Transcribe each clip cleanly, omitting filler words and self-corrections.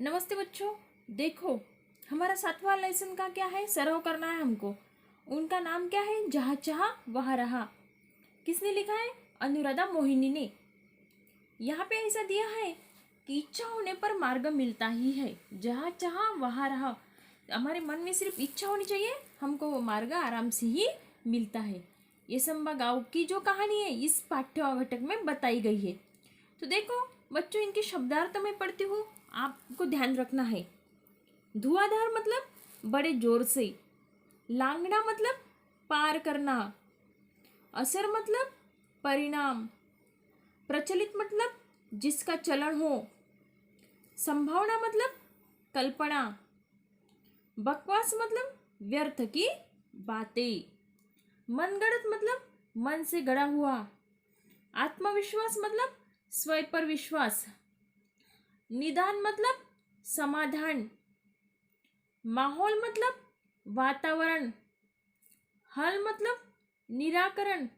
नमस्ते बच्चों। देखो, हमारा 7वां लेसन का क्या है, सरव करना है हमको। उनका नाम क्या है, जहाँ चाहा वहाँ रहा। किसने लिखा है, अनुराधा मोहिनी ने। यहाँ पे ऐसा दिया है कि इच्छा होने पर मार्ग मिलता ही है, जहाँ चाहा वहाँ रहा। हमारे मन में सिर्फ इच्छा होनी चाहिए, हमको वो मार्ग आराम से ही मिलता है। ये संबा गाँव की जो कहानी है इस पाठ्यघटक में बताई गई है। तो देखो बच्चों, इनके शब्दार्थ में पढ़ती हूँ, आपको ध्यान रखना है। धुआंधार मतलब बड़े जोर से, लांगड़ा मतलब पार करना, असर मतलब परिणाम, प्रचलित मतलब जिसका चलन हो, संभावना मतलब कल्पना, बकवास मतलब व्यर्थ की बातें, मनगढ़ंत मतलब मन से गढ़ा हुआ, आत्मविश्वास मतलब स्वयं पर विश्वास, निदान मतलब समाधान, माहौल मतलब वातावरण, हल मतलब निराकरण,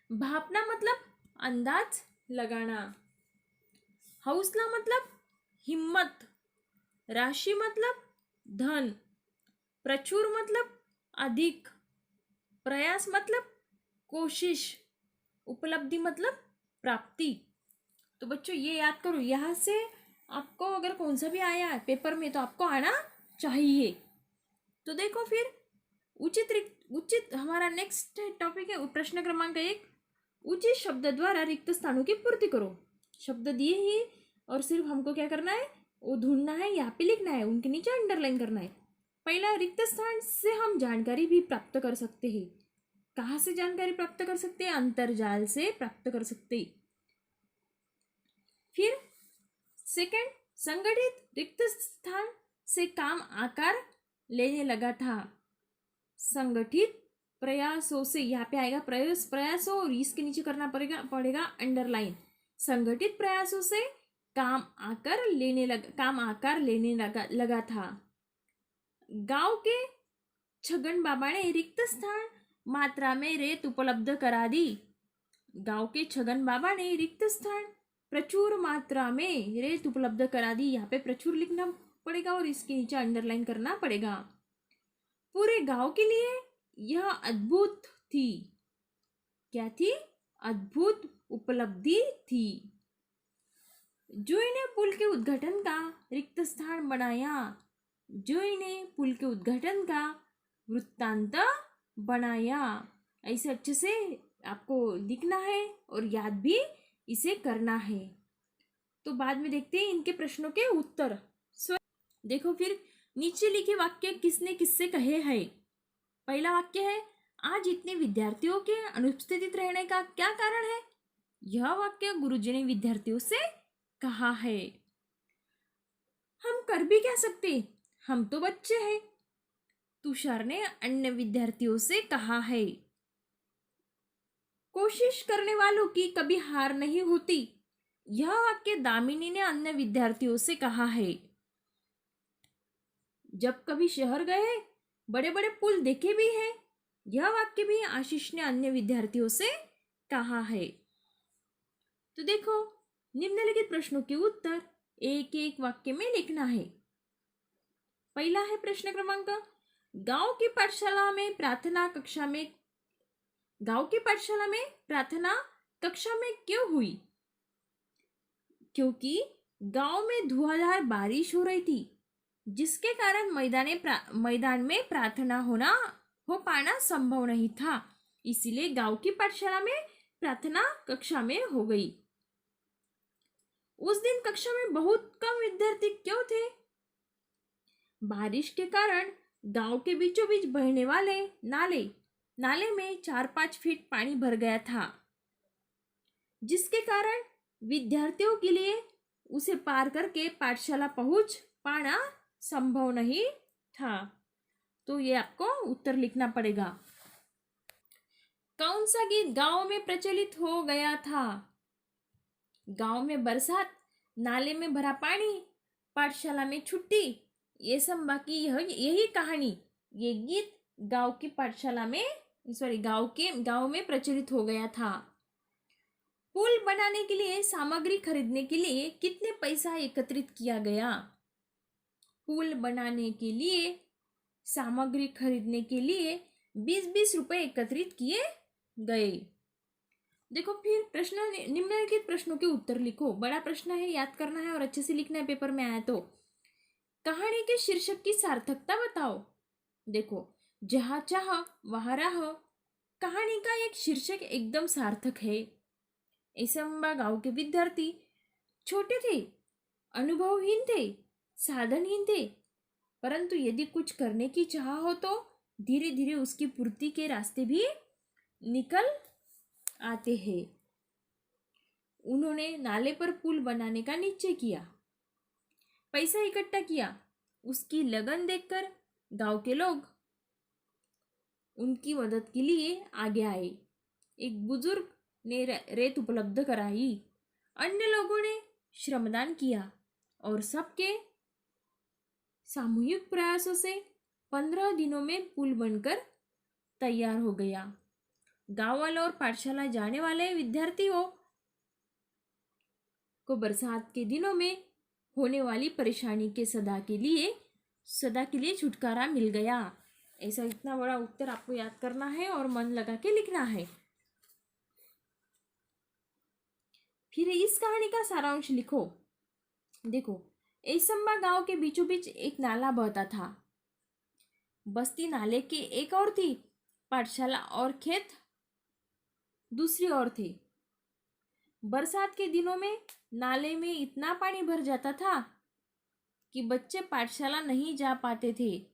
भापना मतलब अंदाज लगाना, हौसला मतलब हिम्मत, राशि मतलब धन, प्रचुर मतलब अधिक, प्रयास मतलब कोशिश, उपलब्धि मतलब प्राप्ति। तो बच्चों ये याद करो, यहाँ से आपको अगर कौन सा भी आया है पेपर में तो आपको आना चाहिए। तो देखो फिर उचित हमारा नेक्स्ट टॉपिक है प्रश्न क्रमांक 1। उचित शब्द द्वारा रिक्त स्थानों की पूर्ति करो। शब्द दिए ही और सिर्फ हमको क्या करना है, वो ढूंढना है, यहाँ पे लिखना है, उनके नीचे अंडरलाइन करना है। पहला, रिक्त स्थान से हम जानकारी भी प्राप्त कर सकते हैं। कहाँ से जानकारी प्राप्त कर सकते हैं, अंतर्जाल से प्राप्त कर सकते हैं। फिर सेकंड, संगठित रिक्त स्थान से काम आकार लेने लगा था। संगठित प्रयासों से, यहाँ पे आएगा प्रयासों और इसके नीचे करना पड़ेगा अंडरलाइन। संगठित प्रयासों से काम आकार लेने लगा था। गांव के छगन बाबा ने रिक्त स्थान मात्रा में रेत उपलब्ध करा दी। गांव के छगन बाबा ने रिक्त स्थान प्रचुर मात्रा में रेत उपलब्ध करा दी। यहाँ पे प्रचुर लिखना पड़ेगा और इसके नीचे अंडरलाइन करना पड़ेगा। पूरे गांव के लिए यह अद्भुत थी। क्या थी, अद्भुत उपलब्धि थी। जोई ने पुल के उद्घाटन का रिक्त स्थान बनाया। जोई ने पुल के उद्घाटन का वृत्तांत बनाया। ऐसे अच्छे से आपको लिखना है और याद भी इसे करना है। तो बाद में देखते हैं इनके प्रश्नों के उत्तर। देखो फिर नीचे लिखे वाक्य किसने किससे कहे हैं। पहला वाक्य है, आज इतने विद्यार्थियों के अनुपस्थित रहने का क्या कारण है। यह वाक्य गुरुजी ने विद्यार्थियों से कहा है। हम कर भी क्या सकते, हम तो बच्चे हैं। तुषार ने अन्य विद्यार्थियों से कहा है। कोशिश करने वालों की कभी हार नहीं होती। यह वाक्य दामिनी ने अन्य विद्यार्थियों से कहा है। जब कभी शहर गए बड़े बड़े पुल देखे भी हैं। यह वाक्य भी आशीष ने अन्य विद्यार्थियों से कहा है। तो देखो निम्नलिखित प्रश्नों के उत्तर एक एक वाक्य में लिखना है। पहला है प्रश्न क्रमांक, गांव की पाठशाला में प्रार्थना कक्षा में क्यों हुई। क्योंकि गांव में धुआंधार बारिश हो रही थी, जिसके कारण मैदान में प्रार्थना हो पाना संभव नहीं था। इसीलिए गांव की पाठशाला में प्रार्थना कक्षा में हो गई। उस दिन कक्षा में बहुत कम विद्यार्थी क्यों थे। बारिश के कारण गांव के बीचों बीच बहने वाले नाले में 4-5 फीट पानी भर गया था, जिसके कारण विद्यार्थियों के लिए उसे पार करके पाठशाला पहुंच पाना संभव नहीं था। तो ये आपको उत्तर लिखना पड़ेगा। कौन सा गीत गांव में प्रचलित हो गया था। गांव में बरसात, नाले में भरा पानी, पाठशाला में छुट्टी, ये सब बाकी यही कहानी, ये गीत गांव में प्रचलित हो गया था। पुल बनाने के लिए सामग्री खरीदने के लिए कितने पैसा एकत्रित किया गया? पुल बनाने के लिए सामग्री खरीदने के लिए 20-20 रुपए एकत्रित किए गए। देखो फिर प्रश्न, निम्नलिखित प्रश्नों के उत्तर लिखो। बड़ा प्रश्न है, याद करना है और अच्छे से लिखना है, पेपर में आया तो। कहानी के शीर्षक की सार्थकता बताओ। देखो, जहाँ चाह वहाँ राह कहानी का एक शीर्षक एकदम सार्थक है। एसंबा गांव के विद्यार्थी छोटे थे, अनुभवहीन थे, साधनहीन थे, परंतु यदि कुछ करने की चाह हो तो धीरे धीरे उसकी पूर्ति के रास्ते भी निकल आते हैं। उन्होंने नाले पर पुल बनाने का निश्चय किया, पैसा इकट्ठा किया। उसकी लगन देखकर गांव के लोग उनकी मदद के लिए आगे आए। एक बुजुर्ग ने रेत उपलब्ध कराई, अन्य लोगों ने श्रमदान किया और सबके सामूहिक प्रयासों से 15 दिनों में पुल बनकर तैयार हो गया। गांव वालों और पाठशाला जाने वाले विद्यार्थियों को बरसात के दिनों में होने वाली परेशानी के सदा के लिए छुटकारा मिल गया। ऐसा इतना बड़ा उत्तर आपको याद करना है और मन लगा के लिखना है। फिर इस कहानी का सारांश लिखो। देखो, एसंबा गांव के बीचों बीच एक नाला बहता था। बस्ती नाले के एक ओर थी, पाठशाला और खेत दूसरी ओर थे। बरसात के दिनों में नाले में इतना पानी भर जाता था कि बच्चे पाठशाला नहीं जा पाते थे।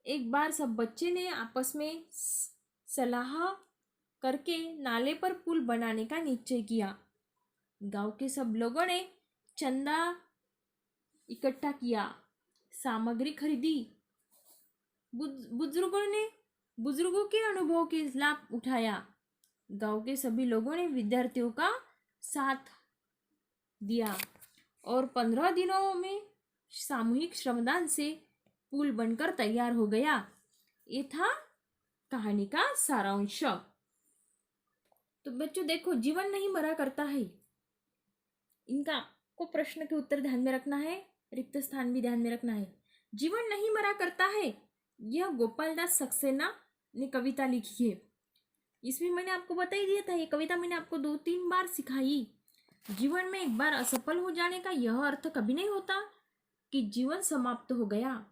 एक बार सब बच्चे ने आपस में सलाह करके नाले पर पुल बनाने का निश्चय किया। गांव के सब लोगों ने चंदा इकट्ठा किया, सामग्री खरीदी। बुजुर्गों के अनुभव के लाभ उठाया। गांव के सभी लोगों ने विद्यार्थियों का साथ दिया और 15 दिनों में सामूहिक श्रमदान से पुल बनकर तैयार हो गया। ये था कहानी का सारांश। तो बच्चों देखो, जीवन नहीं मरा करता है। इनका आपको प्रश्न के उत्तर ध्यान में रखना है, रिक्त स्थान भी ध्यान में रखना है। जीवन नहीं मरा करता है, यह गोपालदास सक्सेना ने कविता लिखी है। इसमें मैंने आपको बता ही दिया था, ये कविता मैंने आपको 2-3 बार सिखाई। जीवन में एक बार असफल हो जाने का यह अर्थ कभी नहीं होता कि जीवन समाप्त हो गया।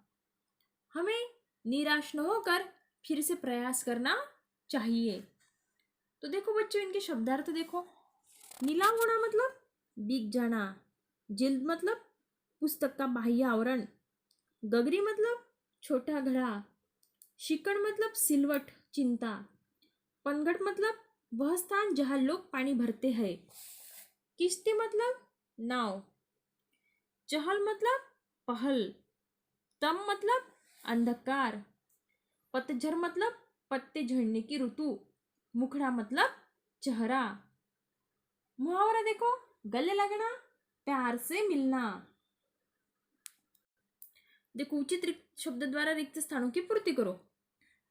हमें निराश न होकर फिर से प्रयास करना चाहिए। तो देखो बच्चों, इनके शब्दार्थ देखो। नीलाव होना मतलब बिक जाना, जिल्द मतलब पुस्तक का बाह्य आवरण, गगरी मतलब छोटा घड़ा, शिकड़ मतलब सिलवट चिंता, पनघट मतलब वह स्थान जहां लोग पानी भरते हैं, किश्ती मतलब नाव, चहल मतलब पहल, तम मतलब अंधकार, पतझर मतलब पत्ते झड़ने की ऋतु, मुखड़ा मतलब चेहरा। मुहावरा देखो, गले लगना, प्यार से मिलना। देखो, उचित रिक्त शब्द द्वारा रिक्त स्थानों की पूर्ति करो।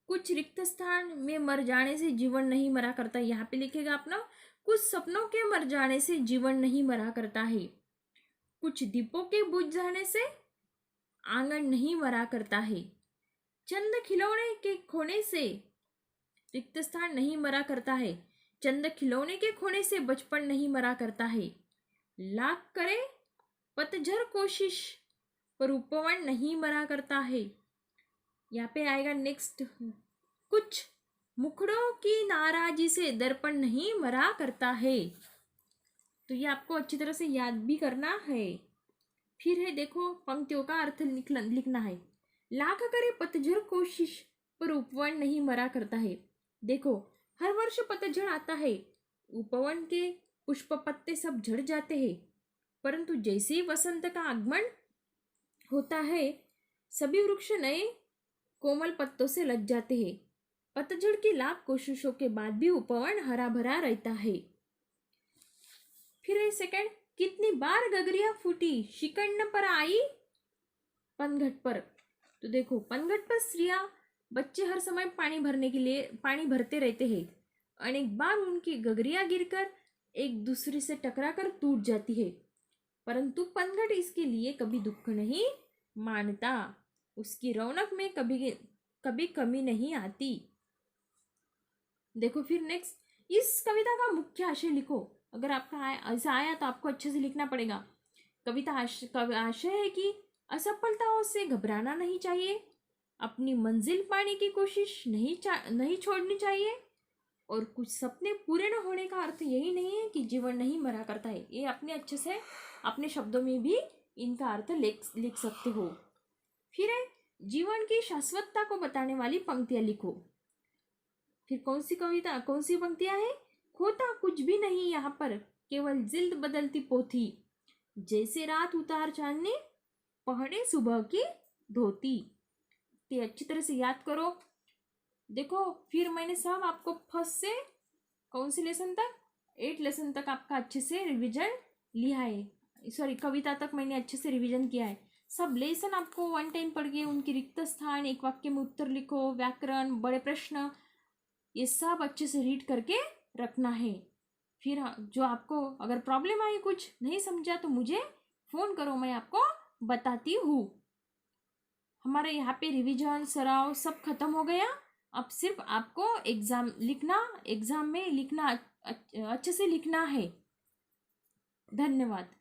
कुछ रिक्त स्थान में मर जाने से जीवन नहीं मरा करता, यहाँ पे लिखेगा अपना। कुछ सपनों के मर जाने से जीवन नहीं मरा करता है। कुछ दीपों के बुझ जाने से आंगन नहीं मरा करता है। चंद खिलौने के खोने से रिक्त स्थान नहीं मरा करता है। चंद खिलौने के खोने से बचपन नहीं मरा करता है। लाख करे पतझर कोशिश पर उपवन नहीं मरा करता है। यहाँ पे आएगा नेक्स्ट। कुछ मुखड़ों की नाराजी से दर्पण नहीं मरा करता है। तो ये आपको अच्छी तरह से याद भी करना है। फिर है देखो, पंक्तियों का अर्थ लिखना है। लाख करे पतझर कोशिश पर उपवन नहीं मरा करता है। देखो, हर वर्ष पतझड़ आता है, उपवन के पुष्प पत्ते सब झड़ जाते हैं, परंतु जैसे ही वसंत का आगमन होता है सभी वृक्ष नए कोमल पत्तों से लग जाते हैं। पतझड़ की लाख कोशिशों के बाद भी उपवन हरा भरा रहता है। फिर सेकंड, कितनी बार गगरिया फूटी शिकण्ण पर आई पनघट पर। तो देखो, पनघट पर स्त्रियां बच्चे हर समय पानी भरते रहते हैं। अनेक बार उनकी गगरियां गिरकर एक दूसरे से टकराकर टूट जाती है, परंतु पनघट इसके लिए कभी दुख नहीं मानता। उसकी रौनक में कभी कभी कमी नहीं आती। देखो फिर नेक्स्ट, इस कविता का मुख्य आशय लिखो। अगर आपका ऐसा आया तो आपको अच्छे से लिखना पड़ेगा। कविता आशय है कि असफलताओं से घबराना नहीं चाहिए, अपनी मंजिल पाने की कोशिश नहीं छोड़नी चाहिए, और कुछ सपने पूरे न होने का अर्थ यही नहीं है कि जीवन नहीं मरा करता है। ये अपने अच्छे से अपने शब्दों में भी इनका अर्थ लिख सकते हो। फिर है, जीवन की शाश्वतता को बताने वाली पंक्तियां लिखो। फिर कौन सी पंक्तियां हैं? खोता कुछ भी नहीं यहाँ पर, केवल जिल्द बदलती पोथी, जैसे रात उतार चांदनी, पहने सुबह की धोती। ये अच्छी तरह से याद करो। देखो फिर मैंने सब आपको फर्स्ट से कौन सी लेसन तक, 8 लेसन तक आपका अच्छे से रिवीजन लिया है। सॉरी, कविता तक मैंने अच्छे से रिवीजन किया है। सब लेसन आपको 1 टाइम पढ़ के उनके रिक्त स्थान, एक वाक्य में उत्तर लिखो, व्याकरण, बड़े प्रश्न, ये सब अच्छे से रीड करके रखना है। फिर जो आपको अगर प्रॉब्लम आई, कुछ नहीं समझा, तो मुझे फ़ोन करो, मैं आपको बताती हूँ। हमारे यहाँ पे रिवीजन सराव सब खत्म हो गया। अब सिर्फ आपको एग्ज़ाम में लिखना अच्छे से लिखना है। धन्यवाद।